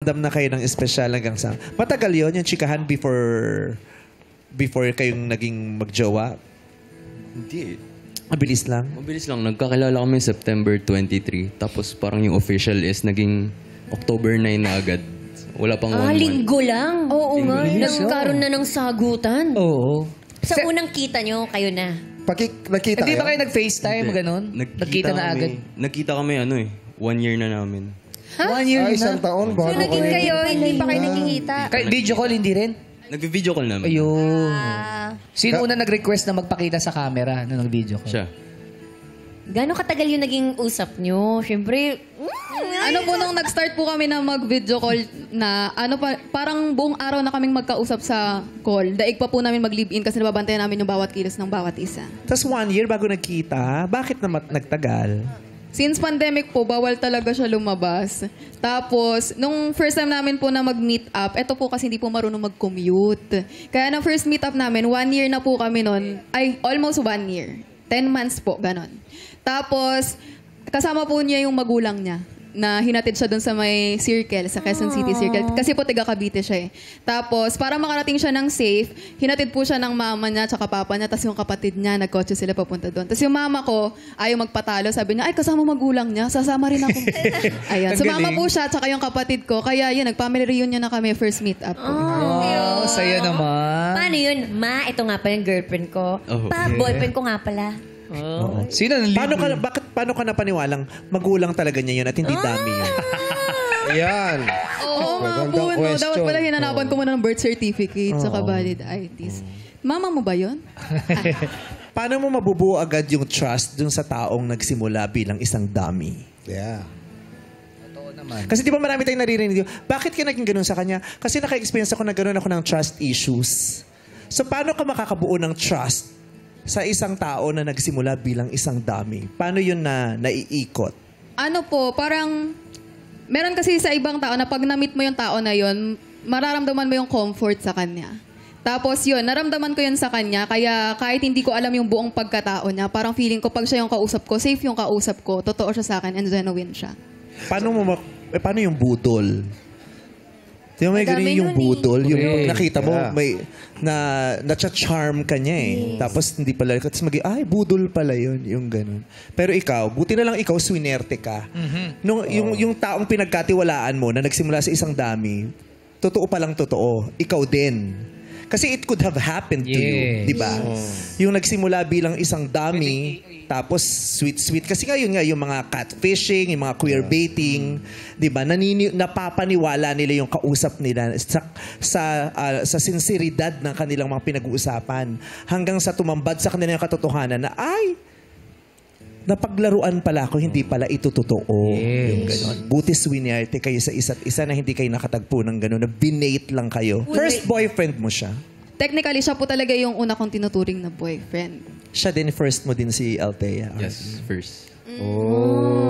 nakaramdam na kayo ng espesyal hanggang sa... Matagal yun, yung chikahan before kayong naging magjowa? Hindi. Mabilis lang? Mabilis lang. Nagkakilala kami September 23. Tapos parang yung official is naging October 9 na agad. Wala pang 1 month. Linggo lang. Oo nga. Nagkaroon na ng sagutan. Oo. Sa unang kita nyo, kayo na. Nakita Hindi kayo? ba kayo nag-FaceTime, ganon? Nagkita na agad? Nagkita kami 1 year na namin. 1 year Isang na. taon bago So, naging kayo, hindi pa kayo nakikita. Video call, hindi rin? Nag-video call namin. Ayun. Sino una nag-request na magpakita sa camera nung nag-video call? Siya. Gano'ng katagal yung naging usap nyo? Siyempre, Ano po, nung nag-start po kami na mag-video call na, parang buong araw na kaming magkausap sa call. Daig pa po namin mag-live-in kasi nababantayan namin yung bawat kilos ng bawat isa. Tapos 1 year bago nagkita, bakit na nagtagal? Since pandemic po, bawal talaga siya lumabas. Tapos, nung first time namin po na mag-meet up, eto po kasi hindi po marunong mag-commute. Kaya na first meet up namin, 1 year na po kami nun. Ay, almost 1 year. 10 months po, ganon. Tapos, kasama po niya yung magulang niya na hinatid siya doon sa may circle, sa Quezon City Circle. Kasi po taga Cavite siya eh. Tapos, para makarating siya ng safe, hinatid po siya ng mama niya tsaka papa niya, tapos yung kapatid niya, nagkotse sila papunta doon. Tapos yung mama ko, ayaw magpatalo, sabi niya, ay kasama magulang niya, sasama rin ako. Ayun. Sumama po siya, tsaka yung kapatid ko. Kaya yun, nag-family reunion na kami, first meet up. Wow, saya naman. paano yun? Ma, ito nga pala yung girlfriend ko. Pa, boyfriend ko nga pala. Sino nang Paano ka napaniwalang magulang talaga niya yun at hindi dami yun? Yan. Oo nga Magandang po, no? question. Dapat pala hinanapan ko muna ng birth certificate saka valid IDs. Mama mo ba yun? Paano mo mabubuo agad yung trust dun sa taong nagsimula bilang isang dummy? Yeah. Kasi di ba marami tayong naririnig yun, bakit ka naging ganun sa kanya? Kasi naka-experience ako na ganun ako ng trust issues. So paano ka makakabuo ng trust sa isang tao na nagsimula bilang isang dummy? Paano yun na naiikot? Ano po, parang meron kasi sa ibang tao na pag na-meet mo yung tao na yun, mararamdaman mo yung comfort sa kanya. Tapos yun, naramdaman ko yun sa kanya, kaya kahit hindi ko alam yung buong pagkatao niya, parang feeling ko pag siya yung kausap ko, safe yung kausap ko, totoo siya sa akin and genuine siya. Paano yung budol? Di ba may ganun yung budol? Yung pag nakita mo, may na-charm ka niya eh. Tapos hindi pala, tapos ay, budol pala yun, yung ganun. Pero ikaw, buti na lang ikaw, swinerte ka. Yung taong pinagkatiwalaan mo na nagsimula sa isang dami, totoo palang totoo, ikaw din. Kasi it could have happened to you, di ba? Yung nagsimula bilang isang dummy, tapos sweet-sweet. Kasi ngayon nga, yung mga catfishing, yung mga queerbaiting, di ba? Napapaniwala nila yung kausap nila sa sinseridad ng kanilang mga pinag-uusapan. Hanggang sa tumambad sa kanila yung katotohanan na, ay, napaglaruan pala ako, hindi pala ito totoo. Yung ganon. Buti swinerte kayo sa isa't isa na hindi kayo nakatagpo ng ganon, na binate lang kayo. First boyfriend mo siya? Technically, siya po talaga yung una kong tinuturing na boyfriend. Siya din, first mo din si Althea? Yes, first. Oh.